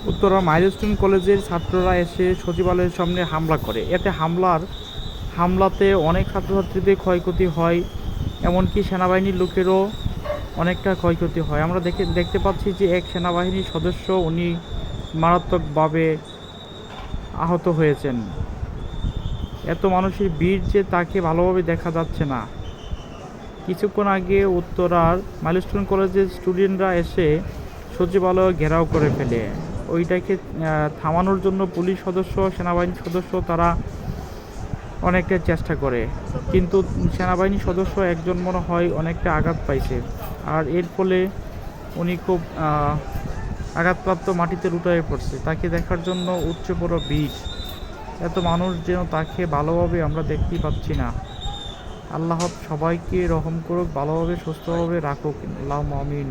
Uttara milestone কলেজের ছাত্ররা এসে সচিবালয়ের সামনে হামলা করে। এতে হামলাতে অনেক ছাত্রছাত্রীদের ক্ষয়ক্ষতি হয়, এমনকি সেনাবাহিনীর লোকেরও অনেকটা ক্ষয়ক্ষতি হয়। আমরা দেখতে পাচ্ছি যে এক সেনাবাহিনীর সদস্য উনি মারাত্মকভাবে আহত হয়েছেন। এত মানুষের ভিড় যে তাকে ভালোভাবে দেখা যাচ্ছে না। কিছুক্ষণ আগে উত্তরার মাইলস্টোন কলেজের স্টুডেন্টরা এসে সচিবালয় ঘেরাও করে ফেলে। ওইটাকে থামানোর জন্য পুলিশ সদস্য, সেনাবাহিনীর সদস্য তারা অনেকটা চেষ্টা করে, কিন্তু সেনাবাহিনীর সদস্য একজন মনে হয় অনেকটা আঘাত পাইছে, আর এর ফলে উনি খুব আঘাতপ্রাপ্ত মাটিতে লুটায়ে পড়ছে। তাকে দেখার জন্য উচ্চ বড় ভিড়, এত মানুষ যেন তাকে ভালোভাবে আমরা দেখতেই পাচ্ছি না। আল্লাহ সবাইকে রহম করুক, ভালোভাবে সুস্থভাবে রাখুক, আল্লাহুম্মা আমিন।